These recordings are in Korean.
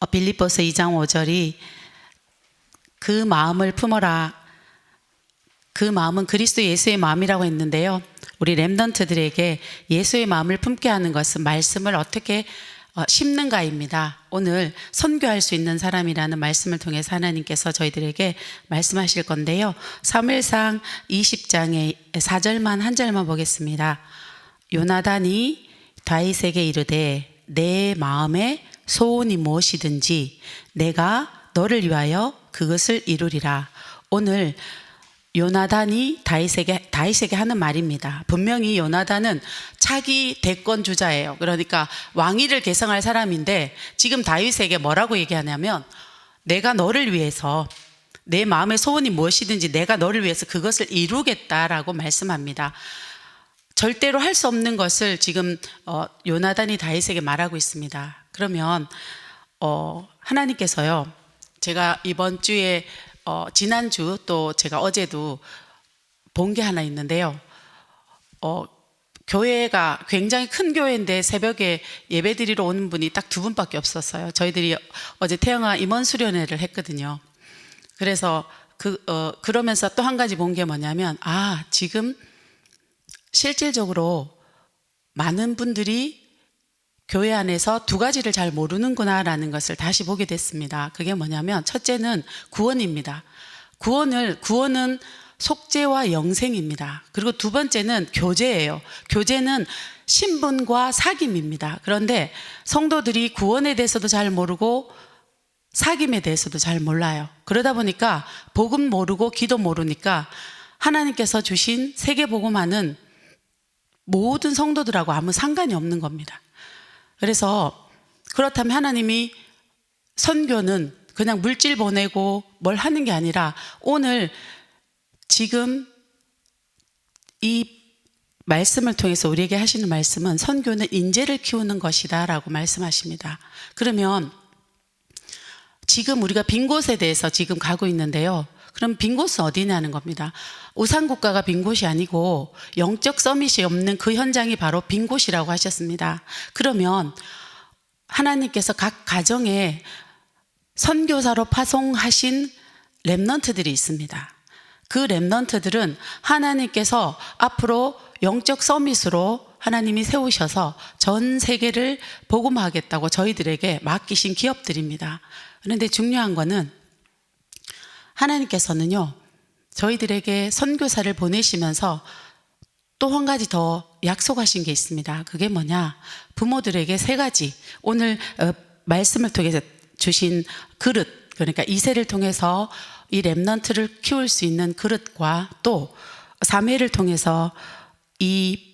빌립보서 2장 5절이 그 마음을 품어라. 그 마음은 그리스도 예수의 마음이라고 했는데요. 우리 렘넌트들에게 예수의 마음을 품게 하는 것은 말씀을 어떻게 심는가입니다. 오늘 선교할 수 있는 사람이라는 말씀을 통해서 하나님께서 저희들에게 말씀하실 건데요. 사무엘상 20장의 4절만 한 절만 보겠습니다. 요나단이 다윗에게 이르되 내 마음의 소원이 무엇이든지 내가 너를 위하여 그것을 이루리라. 오늘 요나단이 다윗에게 하는 말입니다. 분명히 요나단은 차기 대권 주자예요. 그러니까 왕위를 계승할 사람인데 지금 다윗에게 뭐라고 얘기하냐면 내가 너를 위해서 내 마음의 소원이 무엇이든지 내가 너를 위해서 그것을 이루겠다라고 말씀합니다. 절대로 할 수 없는 것을 지금 요나단이 다윗에게 말하고 있습니다. 그러면 하나님께서요, 제가 이번 주에 지난주 또 제가 어제도 본 게 하나 있는데요. 교회가 굉장히 큰 교회인데 새벽에 예배 드리러 오는 분이 딱 2분밖에 없었어요. 저희들이 어제 태영아 임원 수련회를 했거든요. 그래서 그러면서 또 한 가지 본 게 뭐냐면 지금 실질적으로 많은 분들이 교회 안에서 2가지를 잘 모르는구나라는 것을 다시 보게 됐습니다. 그게 뭐냐면 첫째는 구원입니다. 구원은 속죄와 영생입니다. 그리고 2번째는 교제예요. 교제는 신분과 사귐입니다. 그런데 성도들이 구원에 대해서도 잘 모르고 사귐에 대해서도 잘 몰라요. 그러다 보니까 복음 모르고 기도 모르니까 하나님께서 주신 세계복음화는 모든 성도들하고 아무 상관이 없는 겁니다. 그래서 그렇다면 하나님이 선교는 그냥 물질 보내고 뭘 하는 게 아니라 오늘 지금 이 말씀을 통해서 우리에게 하시는 말씀은 선교는 인재를 키우는 것이다 라고 말씀하십니다. 그러면 지금 우리가 빈 곳에 대해서 지금 가고 있는데요. 그럼 빈 곳은 어디냐는 겁니다. 우상국가가 빈 곳이 아니고 영적 서밋이 없는 그 현장이 바로 빈 곳이라고 하셨습니다. 그러면 하나님께서 각 가정에 선교사로 파송하신 렘넌트들이 있습니다. 그 렘넌트들은 하나님께서 앞으로 영적 서밋으로 하나님이 세우셔서 전 세계를 복음화하겠다고 저희들에게 맡기신 기업들입니다. 그런데 중요한 거는 하나님께서는요, 저희들에게 선교사를 보내시면서 또 한 가지 더 약속하신 게 있습니다. 그게 뭐냐? 부모들에게 3가지, 오늘 말씀을 통해서 주신 그릇, 그러니까 이세를 통해서 이 렘넌트를 키울 수 있는 그릇과 또 사무엘을 통해서 이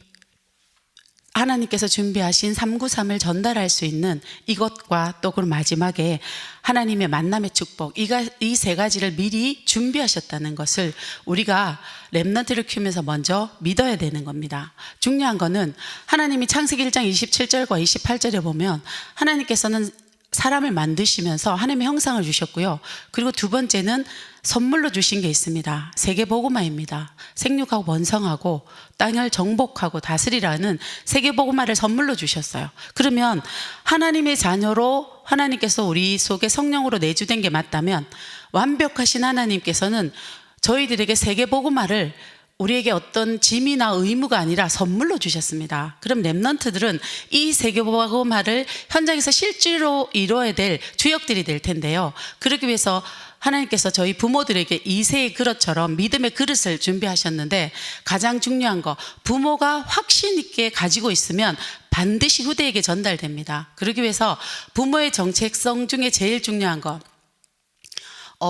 하나님께서 준비하신 393을 전달할 수 있는 이것과 또 그리고 마지막에 하나님의 만남의 축복, 이 3가지를 미리 준비하셨다는 것을 우리가 렘넌트를 키우면서 먼저 믿어야 되는 겁니다. 중요한 거는 하나님이 창세기 1장 27절과 28절에 보면 하나님께서는 사람을 만드시면서 하나님의 형상을 주셨고요. 그리고 2번째는 선물로 주신 게 있습니다. 세계복음화입니다. 생육하고 번성하고 땅을 정복하고 다스리라는 세계복음화를 선물로 주셨어요. 그러면 하나님의 자녀로 하나님께서 우리 속에 성령으로 내주된 게 맞다면 완벽하신 하나님께서는 저희들에게 세계복음화를 우리에게 어떤 짐이나 의무가 아니라 선물로 주셨습니다. 그럼 렘넌트들은 이 세계복음화를 현장에서 실제로 이루어야 될 주역들이 될 텐데요. 그러기 위해서 하나님께서 저희 부모들에게 이세의 그릇처럼 믿음의 그릇을 준비하셨는데 가장 중요한 거, 부모가 확신 있게 가지고 있으면 반드시 후대에게 전달됩니다. 그러기 위해서 부모의 정체성 중에 제일 중요한 거,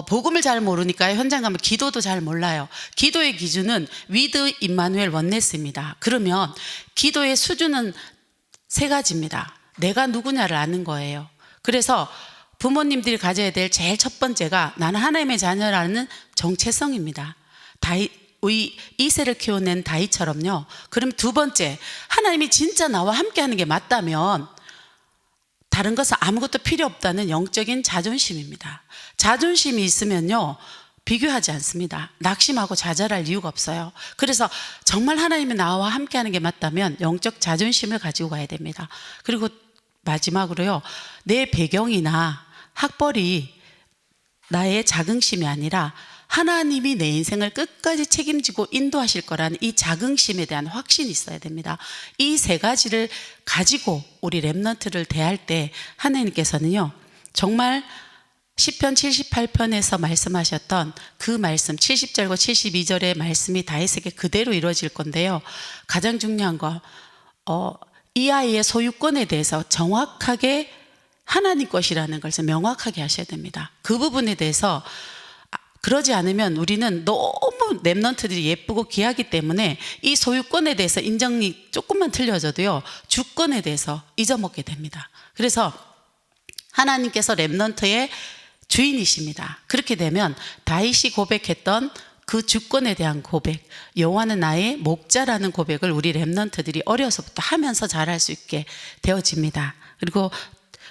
복음을 잘 모르니까 현장 가면 기도도 잘 몰라요. 기도의 기준은 위드 임마누엘 원네스입니다. 그러면 기도의 수준은 3가지입니다. 내가 누구냐를 아는 거예요. 그래서 부모님들이 가져야 될 제일 첫 번째가 나는 하나님의 자녀라는 정체성입니다. 이세를 키워낸 다윗처럼요. 그럼 2번째, 하나님이 진짜 나와 함께하는 게 맞다면 다른 것은 아무것도 필요 없다는 영적인 자존심입니다. 자존심이 있으면요, 비교하지 않습니다. 낙심하고 좌절할 이유가 없어요. 그래서 정말 하나님이 나와 함께하는 게 맞다면 영적 자존심을 가지고 가야 됩니다. 그리고 마지막으로요, 내 배경이나 학벌이 나의 자긍심이 아니라 하나님이 내 인생을 끝까지 책임지고 인도하실 거라는 이 자긍심에 대한 확신이 있어야 됩니다. 이 세 가지를 가지고 우리 렘넌트를 대할 때 하나님께서는요, 정말 시편 78편에서 말씀하셨던 그 말씀 70절과 72절의 말씀이 다윗에게 그대로 이루어질 건데요. 가장 중요한 거, 이 아이의 소유권에 대해서 정확하게 하나님 것이라는 것을 명확하게 하셔야 됩니다. 그 부분에 대해서 그러지 않으면 우리는 너무 렘넌트들이 예쁘고 귀하기 때문에 이 소유권에 대해서 인정이 조금만 틀려져도요, 주권에 대해서 잊어먹게 됩니다. 그래서 하나님께서 렘넌트의 주인이십니다. 그렇게 되면 다윗이 고백했던 그 주권에 대한 고백, 여호와는 나의 목자라는 고백을 우리 렘넌트들이 어려서부터 하면서 잘할 수 있게 되어집니다. 그리고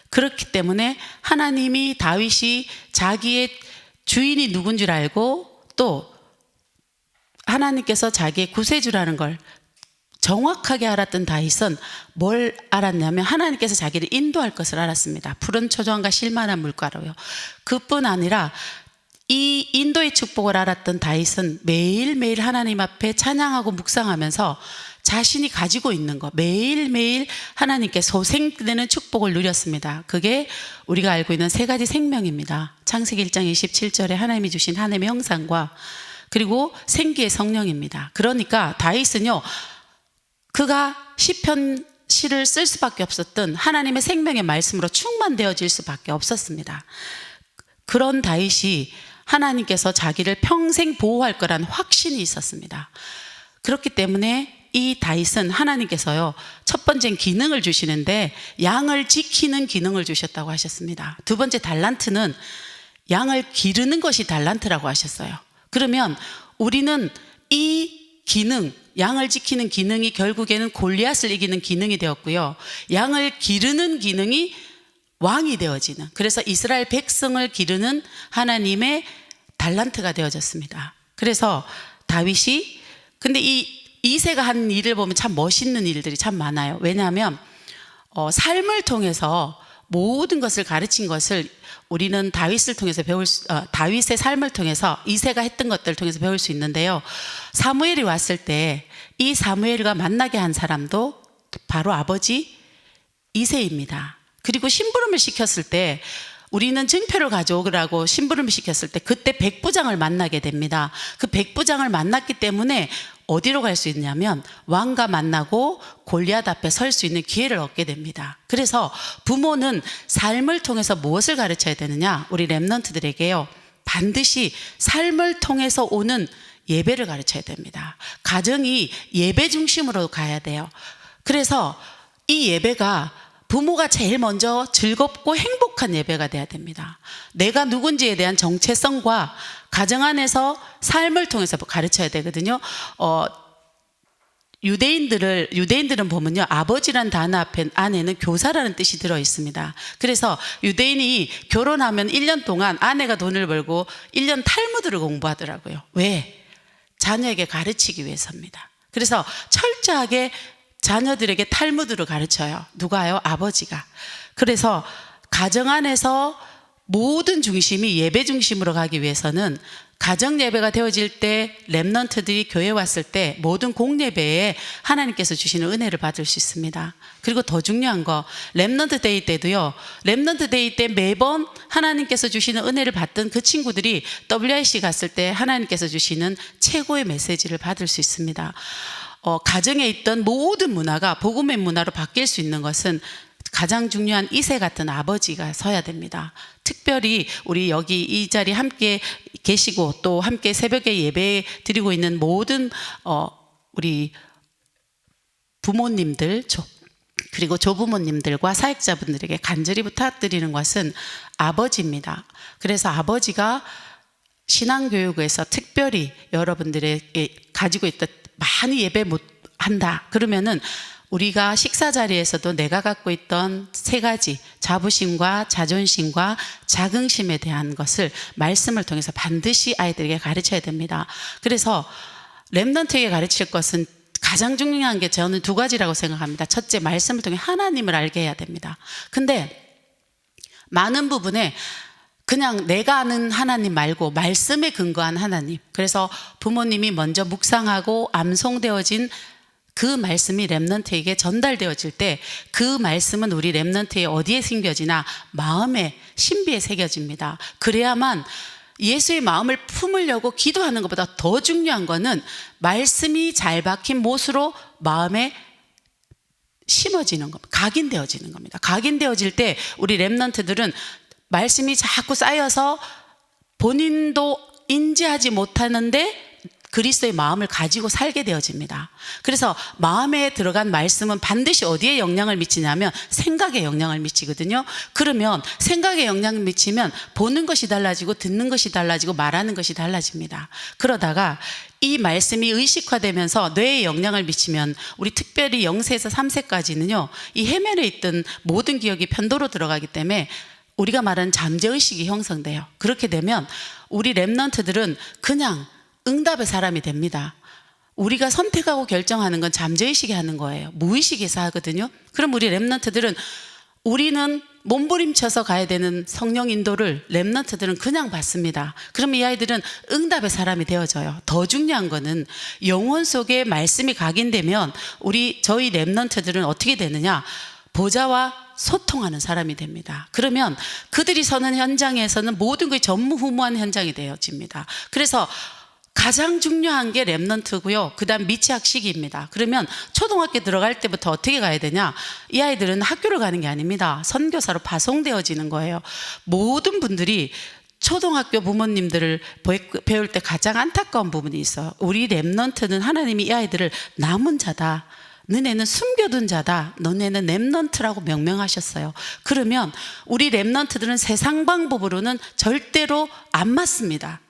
그렇기 때문에 하나님이 다윗이 자기의 주인이 누군 줄 알고 또 하나님께서 자기의 구세주라는 걸 정확하게 알았던 다윗은 뭘 알았냐면 하나님께서 자기를 인도할 것을 알았습니다. 푸른 초장과 실만한 물가로요. 그뿐 아니라 이 인도의 축복을 알았던 다윗은 매일매일 하나님 앞에 찬양하고 묵상하면서 자신이 가지고 있는 것, 매일매일 하나님께 소생되는 축복을 누렸습니다. 그게 우리가 알고 있는 세 가지 생명입니다. 창세기 1장 27절에 하나님이 주신 하나님의 형상과 그리고 생기의 성령입니다. 그러니까 다윗은요, 그가 시편 시를 쓸 수밖에 없었던 하나님의 생명의 말씀으로 충만되어질 수밖에 없었습니다. 그런 다윗이 하나님께서 자기를 평생 보호할 거란 확신이 있었습니다. 그렇기 때문에 이 다윗은 하나님께서요, 첫 번째는 기능을 주시는데 양을 지키는 기능을 주셨다고 하셨습니다. 두 번째 달란트는 양을 기르는 것이 달란트라고 하셨어요. 그러면 우리는 이 기능, 양을 지키는 기능이 결국에는 골리앗을 이기는 기능이 되었고요, 양을 기르는 기능이 왕이 되어지는, 그래서 이스라엘 백성을 기르는 하나님의 달란트가 되어졌습니다. 그래서 다윗이, 근데 이 이새가 한 일을 보면 참 멋있는 일들이 참 많아요. 왜냐하면 삶을 통해서 모든 것을 가르친 것을 우리는 다윗을 통해서 다윗의 삶을 통해서 이새가 했던 것들을 통해서 배울 수 있는데요. 사무엘이 왔을 때 이 사무엘과 만나게 한 사람도 바로 아버지 이새입니다. 그리고 심부름을 시켰을 때, 우리는 증표를 가져오라고 심부름을 시켰을 때 그때 백부장을 만나게 됩니다. 그 백부장을 만났기 때문에 어디로 갈 수 있냐면 왕과 만나고 골리앗 앞에 설 수 있는 기회를 얻게 됩니다. 그래서 부모는 삶을 통해서 무엇을 가르쳐야 되느냐? 우리 렘넌트들에게요, 반드시 삶을 통해서 오는 예배를 가르쳐야 됩니다. 가정이 예배 중심으로 가야 돼요. 그래서 이 예배가 부모가 제일 먼저 즐겁고 행복한 예배가 돼야 됩니다. 내가 누군지에 대한 정체성과 가정 안에서 삶을 통해서 가르쳐야 되거든요. 유대인들은 보면요, 아버지란 단어 안에는 교사라는 뜻이 들어 있습니다. 그래서 유대인이 결혼하면 1년 동안 아내가 돈을 벌고 1년 탈무드를 공부하더라고요. 왜? 자녀에게 가르치기 위해서입니다. 그래서 철저하게 자녀들에게 탈무드를 가르쳐요. 누가요? 아버지가. 그래서 가정 안에서 모든 중심이 예배 중심으로 가기 위해서는 가정 예배가 되어질 때, 렘넌트들이 교회 왔을 때 모든 공예배에 하나님께서 주시는 은혜를 받을 수 있습니다. 그리고 더 중요한 거, 렘넌트 데이 때도요, 렘넌트 데이 때 매번 하나님께서 주시는 은혜를 받던 그 친구들이 WIC 갔을 때 하나님께서 주시는 최고의 메시지를 받을 수 있습니다. 가정에 있던 모든 문화가 복음의 문화로 바뀔 수 있는 것은 가장 중요한 이새 같은 아버지가 서야 됩니다. 특별히 우리 여기 이 자리에 함께 계시고 또 함께 새벽에 예배 드리고 있는 모든 우리 부모님들 그리고 조부모님들과 사역자분들에게 간절히 부탁드리는 것은 아버지입니다. 그래서 아버지가 신앙교육에서 특별히 여러분들에게 가지고 있던 많이 예배 못 한다 그러면은 우리가 식사 자리에서도 내가 갖고 있던 세 가지 자부심과 자존심과 자긍심에 대한 것을 말씀을 통해서 반드시 아이들에게 가르쳐야 됩니다. 그래서 렘넌트에게 가르칠 것은 가장 중요한 게 저는 두 가지라고 생각합니다. 첫째, 말씀을 통해 하나님을 알게 해야 됩니다. 근데 많은 부분에 그냥 내가 아는 하나님 말고 말씀에 근거한 하나님. 그래서 부모님이 먼저 묵상하고 암송되어진 그 말씀이 렘넌트에게 전달되어질 때 그 말씀은 우리 렘넌트에 어디에 새겨지나? 마음에, 신비에 새겨집니다. 그래야만 예수의 마음을 품으려고 기도하는 것보다 더 중요한 거는 말씀이 잘 박힌 못으로 마음에 심어지는 겁니다. 각인되어지는 겁니다. 각인되어질 때 우리 렘넌트들은 말씀이 자꾸 쌓여서 본인도 인지하지 못하는데 그리스도의 마음을 가지고 살게 되어집니다. 그래서 마음에 들어간 말씀은 반드시 어디에 영향을 미치냐면 생각에 영향을 미치거든요. 그러면 생각에 영향을 미치면 보는 것이 달라지고 듣는 것이 달라지고 말하는 것이 달라집니다. 그러다가 이 말씀이 의식화되면서 뇌에 영향을 미치면 우리 특별히 0세에서 3세까지는요 이 해면에 있던 모든 기억이 편도로 들어가기 때문에 우리가 말하는 잠재의식이 형성돼요. 그렇게 되면 우리 렘넌트들은 그냥 응답의 사람이 됩니다. 우리가 선택하고 결정하는 건 잠재의식이 하는 거예요. 무의식에서 하거든요. 그럼 우리 렘넌트들은 우리는 몸부림쳐서 가야 되는 성령 인도를 렘넌트들은 그냥 받습니다. 그럼 이 아이들은 응답의 사람이 되어져요. 더 중요한 거는 영혼 속에 말씀이 각인되면 저희 렘넌트들은 어떻게 되느냐? 보좌와 소통하는 사람이 됩니다. 그러면 그들이 서는 현장에서는 모든 것이 전무후무한 현장이 되어집니다. 그래서 가장 중요한 게 렘넌트고요. 그 다음 미취학 시기입니다. 그러면 초등학교 들어갈 때부터 어떻게 가야 되냐? 이 아이들은 학교를 가는 게 아닙니다. 선교사로 파송되어지는 거예요. 모든 분들이 초등학교 부모님들을 배울 때 가장 안타까운 부분이 있어요. 우리 렘넌트는 하나님이 이 아이들을 남은 자다. 너네는 숨겨둔 자다. 너네는 렘넌트라고 명명하셨어요. 그러면 우리 렘넌트들은 세상 방법으로는 절대로 안 맞습니다.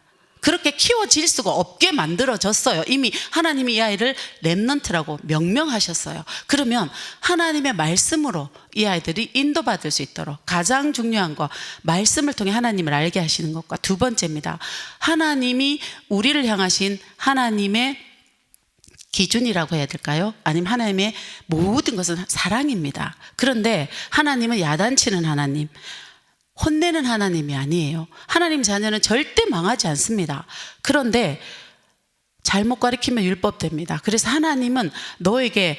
그렇게 키워질 수가 없게 만들어졌어요. 이미 하나님이 이 아이를 렘넌트라고 명명하셨어요. 그러면 하나님의 말씀으로 이 아이들이 인도받을 수 있도록 가장 중요한 거 말씀을 통해 하나님을 알게 하시는 것과 두 번째입니다. 하나님이 우리를 향하신 하나님의 기준이라고 해야 될까요? 아니면 하나님의 모든 것은 사랑입니다. 그런데 하나님은 야단치는 하나님, 혼내는 하나님이 아니에요. 하나님 자녀는 절대 망하지 않습니다. 그런데 잘못 가르치면 율법됩니다. 그래서 하나님은 너에게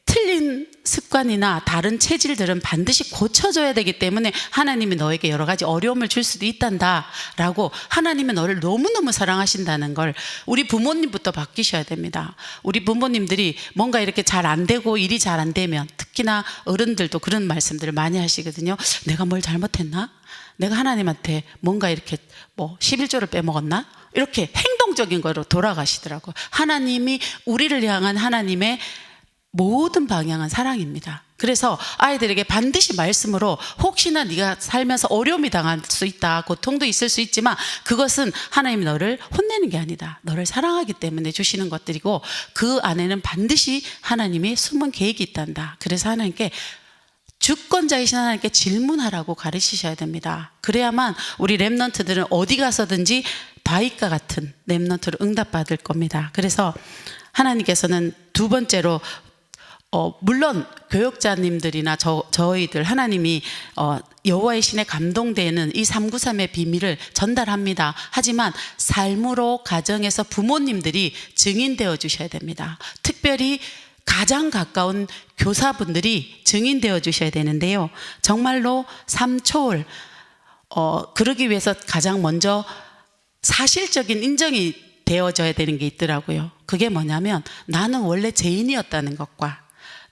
틀린 습관이나 다른 체질들은 반드시 고쳐줘야 되기 때문에 하나님이 너에게 여러 가지 어려움을 줄 수도 있단다 라고 하나님은 너를 너무너무 사랑하신다는 걸 우리 부모님부터 바뀌셔야 됩니다. 우리 부모님들이 뭔가 이렇게 잘 안 되고 일이 잘 안 되면 특히나 어른들도 그런 말씀들을 많이 하시거든요. 내가 뭘 잘못했나? 내가 하나님한테 뭔가 이렇게 11조를 빼먹었나? 이렇게 행동적인 거로 돌아가시더라고요. 하나님이 우리를 향한 하나님의 모든 방향은 사랑입니다. 그래서 아이들에게 반드시 말씀으로 혹시나 네가 살면서 어려움이 당할 수 있다, 고통도 있을 수 있지만 그것은 하나님이 너를 혼내는 게 아니다. 너를 사랑하기 때문에 주시는 것들이고 그 안에는 반드시 하나님의 숨은 계획이 있단다. 그래서 하나님께 주권자이신 하나님께 질문하라고 가르치셔야 됩니다. 그래야만 우리 렘넌트들은 어디 가서든지 다윗과 같은 렘넌트로 응답받을 겁니다. 그래서 하나님께서는 두 번째로 물론 교역자님들이나 저희들 하나님이 여호와의 신에 감동되는 이 393의 비밀을 전달합니다. 하지만 삶으로 가정에서 부모님들이 증인되어 주셔야 됩니다. 특별히 가장 가까운 교사분들이 증인되어 주셔야 되는데요. 정말로 삼초월 그러기 위해서 가장 먼저 사실적인 인정이 되어져야 되는 게 있더라고요. 그게 뭐냐면 나는 원래 죄인이었다는 것과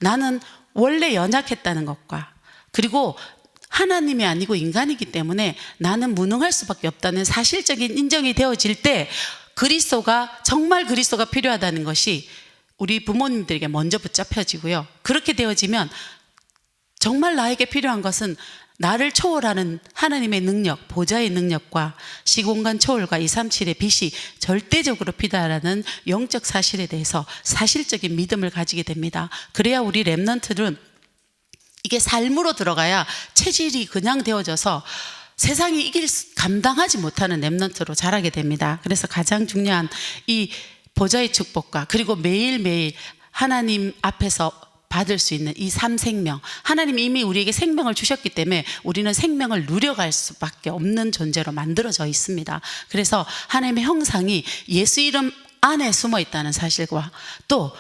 나는 원래 연약했다는 것과 그리고 하나님이 아니고 인간이기 때문에 나는 무능할 수밖에 없다는 사실적인 인정이 되어질 때 정말 그리스도가 필요하다는 것이 우리 부모님들에게 먼저 붙잡혀지고요. 그렇게 되어지면 정말 나에게 필요한 것은 나를 초월하는 하나님의 능력, 보좌의 능력과 시공간 초월과 237의 빛이 절대적으로 필요하다는 영적 사실에 대해서 사실적인 믿음을 가지게 됩니다. 그래야 우리 렘넌트는 이게 삶으로 들어가야 체질이 그냥 되어져서 세상이 감당하지 못하는 렘넌트로 자라게 됩니다. 그래서 가장 중요한 이 보좌의 축복과 그리고 매일매일 하나님 앞에서 받을 수 있는 이 삼생명, 하나님이 이미 우리에게 생명을 주셨기 때문에 우리는 생명을 누려갈 수밖에 없는 존재로 만들어져 있습니다. 그래서 하나님의 형상이 예수 이름 안에 숨어 있다는 사실과 또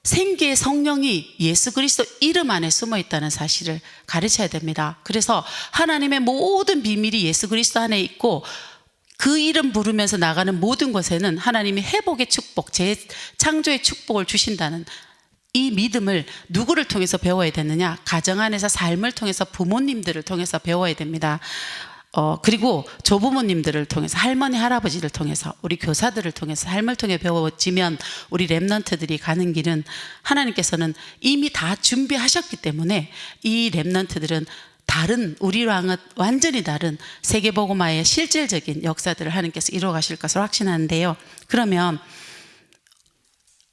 생기의 성령이 예수 그리스도 이름 안에 숨어 있다는 사실을 가르쳐야 됩니다. 그래서 하나님의 모든 비밀이 예수 그리스도 안에 있고 그 이름 부르면서 나가는 모든 것에는 하나님이 회복의 축복, 재창조의 축복을 주신다는 이 믿음을 누구를 통해서 배워야 되느냐? 가정 안에서 삶을 통해서 부모님들을 통해서 배워야 됩니다. 그리고 조부모님들을 통해서, 할머니 할아버지를 통해서, 우리 교사들을 통해서 삶을 통해 배워지면 우리 렘넌트들이 가는 길은 하나님께서는 이미 다 준비하셨기 때문에 이 렘넌트들은 다른, 우리랑은 완전히 다른 세계복음화의 실질적인 역사들을 하나님께서 이루어가실 것을 확신하는데요. 그러면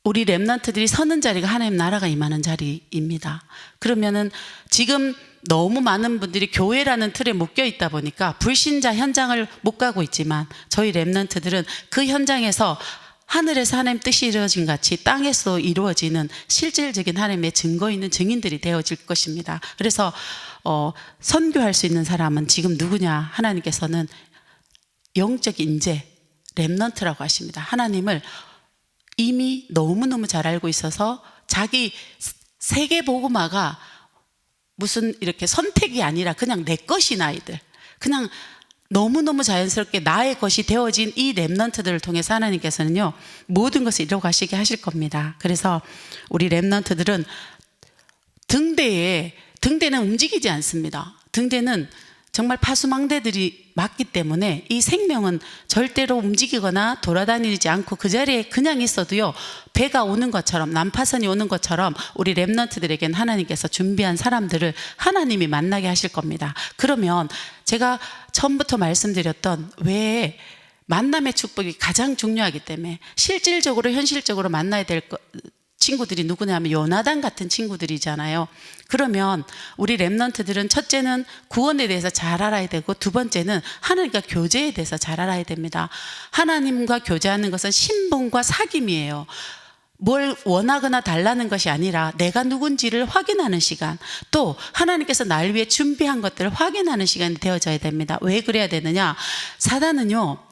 우리 렘넌트들이 서는 자리가 하나님 나라가 임하는 자리입니다. 그러면은 지금 너무 많은 분들이 교회라는 틀에 묶여 있다 보니까 불신자 현장을 못 가고 있지만 저희 렘넌트들은 그 현장에서 하늘에서 하나님 뜻이 이루어진 같이 땅에서 이루어지는 실질적인 하나님의 증거 있는 증인들이 되어질 것입니다. 그래서 선교할 수 있는 사람은 지금 누구냐? 하나님께서는 영적 인재, 렘넌트라고 하십니다. 하나님을 이미 너무너무 잘 알고 있어서 자기 세계복음화가 무슨 이렇게 선택이 아니라 그냥 내 것인 아이들, 그냥 너무너무 자연스럽게 나의 것이 되어진 이 렘넌트들을 통해서 하나님께서는요 모든 것을 이루어 가시게 하실 겁니다. 그래서 우리 렘넌트들은 등대는 움직이지 않습니다. 등대는 정말 파수망대들이 맞기 때문에 이 생명은 절대로 움직이거나 돌아다니지 않고 그 자리에 그냥 있어도요 배가 오는 것처럼, 난파선이 오는 것처럼 우리 렘넌트들에게는 하나님께서 준비한 사람들을 하나님이 만나게 하실 겁니다. 그러면 제가 처음부터 말씀드렸던 왜 만남의 축복이 가장 중요하기 때문에 실질적으로 현실적으로 만나야 될 친구들이 누구냐면 요나단 같은 친구들이잖아요. 그러면 우리 렘넌트들은 첫째는 구원에 대해서 잘 알아야 되고 두 번째는 하나님과 교제에 대해서 잘 알아야 됩니다. 하나님과 교제하는 것은 신분과 사귐이에요. 뭘 원하거나 달라는 것이 아니라 내가 누군지를 확인하는 시간, 또 하나님께서 날 위해 준비한 것들을 확인하는 시간이 되어져야 됩니다. 왜 그래야 되느냐? 사단은요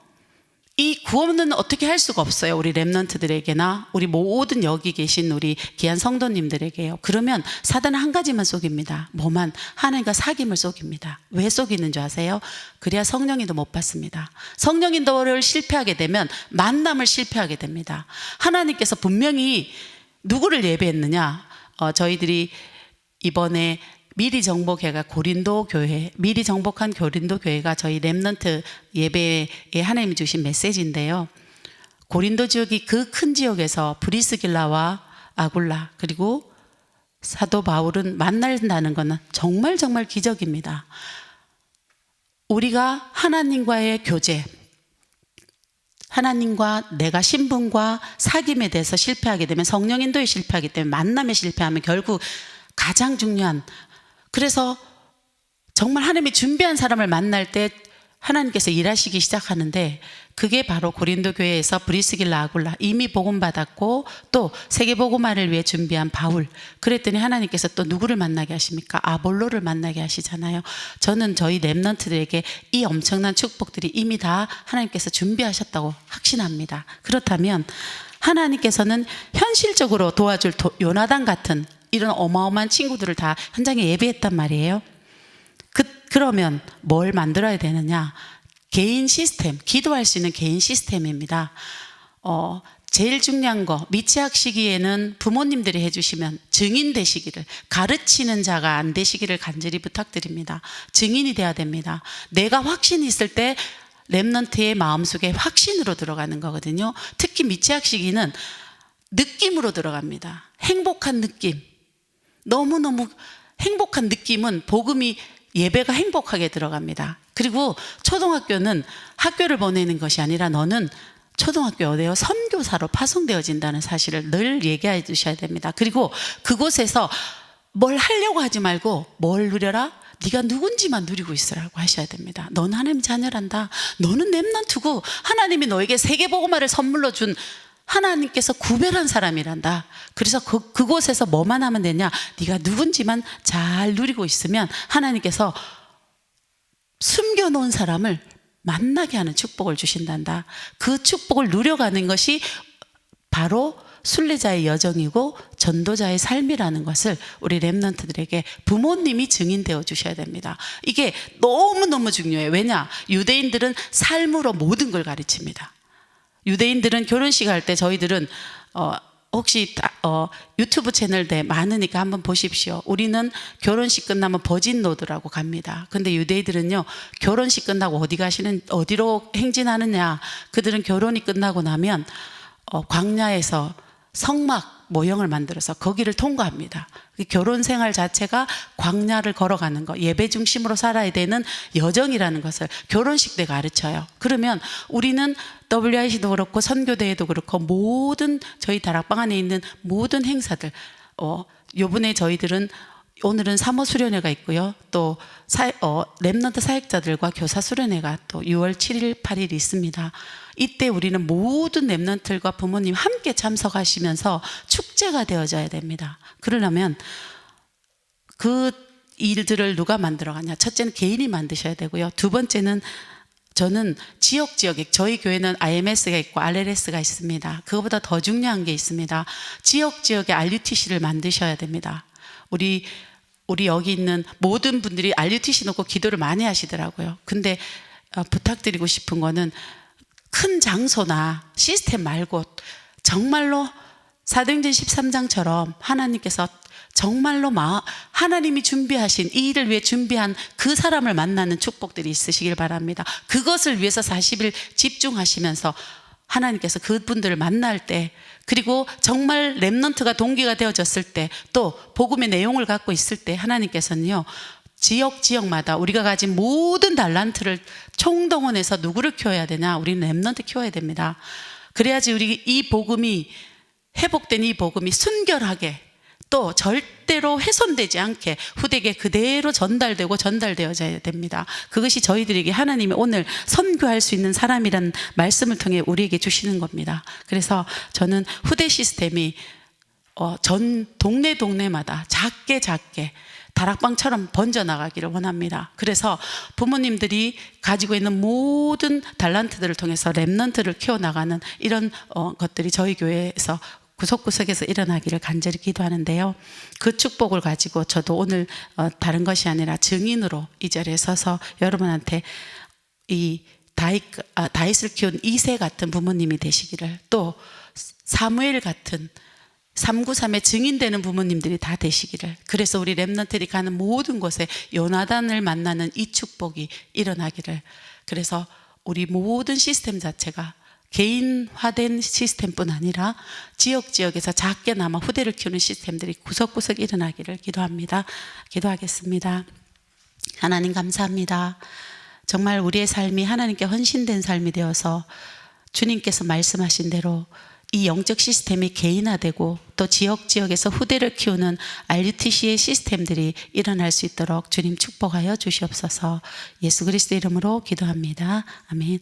이 구원은 어떻게 할 수가 없어요. 우리 렘넌트들에게나 우리 모든 여기 계신 우리 귀한 성도님들에게요. 그러면 사단은 한 가지만 속입니다. 뭐만? 하나님과 사귐을 속입니다. 왜 속이는 줄 아세요? 그래야 성령인도 못 받습니다. 성령인도를 실패하게 되면 만남을 실패하게 됩니다. 하나님께서 분명히 누구를 예배했느냐? 저희들이 이번에 미리 정복회가 고린도 교회, 미리 정복한 고린도 교회가 저희 렘넌트 예배에 하나님이 주신 메시지인데요. 고린도 지역이 그 큰 지역에서 브리스길라와 아굴라 그리고 사도 바울은 만난다는 것은 정말 기적입니다. 우리가 하나님과의 교제, 하나님과 내가 신분과 사귐에 대해서 실패하게 되면, 성령 인도에 실패하기 때문에, 만남에 실패하면 결국 가장 중요한, 그래서 정말 하나님이 준비한 사람을 만날 때 하나님께서 일하시기 시작하는데, 그게 바로 고린도 교회에서 브리스길라 아굴라, 이미 복음 받았고 또 세계 복음화를 위해 준비한 바울. 그랬더니 하나님께서 또 누구를 만나게 하십니까? 아볼로를 만나게 하시잖아요. 저는 저희 렘넌트들에게 이 엄청난 축복들이 이미 다 하나님께서 준비하셨다고 확신합니다. 그렇다면 하나님께서는 현실적으로 도와줄 요나단 같은 이런 어마어마한 친구들을 다 현장에 예배했단 말이에요. 그러면 뭘 만들어야 되느냐? 개인 시스템, 기도할 수 있는 개인 시스템입니다. 제일 중요한 거, 미취학 시기에는 부모님들이 해주시면 증인 되시기를, 가르치는 자가 안 되시기를 간절히 부탁드립니다. 증인이 돼야 됩니다. 내가 확신이 있을 때 렘넌트의 마음속에 확신으로 들어가는 거거든요. 특히 미취학 시기는 느낌으로 들어갑니다. 행복한 느낌. 너무너무 행복한 느낌은 복음이, 예배가 행복하게 들어갑니다. 그리고 초등학교는 학교를 보내는 것이 아니라 너는 초등학교 어디요? 선교사로 파송되어진다는 사실을 늘 얘기해 주셔야 됩니다. 그리고 그곳에서 뭘 하려고 하지 말고 뭘 누려라? 네가 누군지만 누리고 있으라고 하셔야 됩니다. 넌 하나님 자녀란다. 너는 렘넌트고 하나님이 너에게 세계복음화를 선물로 준 하나님께서 구별한 사람이란다. 그래서 그곳에서 뭐만 하면 되냐? 네가 누군지만 잘 누리고 있으면 하나님께서 숨겨놓은 사람을 만나게 하는 축복을 주신단다. 그 축복을 누려가는 것이 바로 순례자의 여정이고 전도자의 삶이라는 것을 우리 렘넌트들에게 부모님이 증인되어 주셔야 됩니다. 이게 너무너무 중요해요. 왜냐? 유대인들은 삶으로 모든 걸 가르칩니다. 유대인들은 결혼식 할 때 저희들은 혹시 유튜브 채널 내 많으니까 한번 보십시오. 우리는 결혼식 끝나면 버진 로드라고 갑니다. 근데 유대인들은요, 결혼식 끝나고 어디로 행진하느냐? 그들은 결혼이 끝나고 나면 광야에서 성막 모형을 만들어서 거기를 통과합니다. 결혼 생활 자체가 광야를 걸어가는 것, 예배 중심으로 살아야 되는 여정이라는 것을 결혼식 때 가르쳐요. 그러면 우리는 WIC도 그렇고 선교대회도 그렇고 모든 저희 다락방 안에 있는 모든 행사들, 요번에 저희들은 오늘은 사모 수련회가 있고요. 또 렘넌트 사역자들과 교사 수련회가 또 6월 7일, 8일 있습니다. 이때 우리는 모든 렘넌트들과 부모님 함께 참석하시면서 축제가 되어져야 됩니다. 그러려면 그 일들을 누가 만들어가냐? 첫째는 개인이 만드셔야 되고요. 두 번째는 저는 지역에 저희 교회는 IMS가 있고 RLS가 있습니다. 그거보다 더 중요한 게 있습니다. 지역에 RUTC를 만드셔야 됩니다. 우리 여기 있는 모든 분들이 RUTC 놓고 기도를 많이 하시더라고요. 근데 부탁드리고 싶은 거는 큰 장소나 시스템 말고 정말로 사도행전 13장처럼 하나님께서 정말로 하나님이 준비하신 이 일을 위해 준비한 그 사람을 만나는 축복들이 있으시길 바랍니다. 그것을 위해서 40일 집중하시면서 하나님께서 그분들을 만날 때, 그리고 정말 렘넌트가 동기가 되어졌을 때, 또 복음의 내용을 갖고 있을 때 하나님께서는요, 지역마다 우리가 가진 모든 달란트를 총동원해서 누구를 키워야 되냐? 우리는 렘넌트 키워야 됩니다. 그래야지 우리 이 복음이, 회복된 이 복음이 순결하게 또 절대로 훼손되지 않게 후대에게 그대로 전달되어져야 됩니다. 그것이 저희들에게 하나님이 오늘 선교할 수 있는 사람이라는 말씀을 통해 우리에게 주시는 겁니다. 그래서 저는 후대 시스템이 전 동네마다 작게 다락방처럼 번져나가기를 원합니다. 그래서 부모님들이 가지고 있는 모든 달란트들을 통해서 렘넌트를 키워나가는 이런 것들이 저희 교회에서 구석구석에서 일어나기를 간절히 기도하는데요. 그 축복을 가지고 저도 오늘 다른 것이 아니라 증인으로 이 자리에 서서 여러분한테 이 다윗을 키운 2세 같은 부모님이 되시기를, 또 사무엘 같은 393의 증인되는 부모님들이 다 되시기를, 그래서 우리 렘넌트들이 가는 모든 곳에 요나단을 만나는 이 축복이 일어나기를, 그래서 우리 모든 시스템 자체가 개인화된 시스템뿐 아니라 지역에서 작게나마 후대를 키우는 시스템들이 구석구석 일어나기를 기도합니다. 기도하겠습니다. 하나님 감사합니다. 정말 우리의 삶이 하나님께 헌신된 삶이 되어서 주님께서 말씀하신 대로 이 영적 시스템이 개인화되고 또 지역에서 후대를 키우는 RUTC의 시스템들이 일어날 수 있도록 주님 축복하여 주시옵소서. 예수 그리스도 이름으로 기도합니다. 아멘.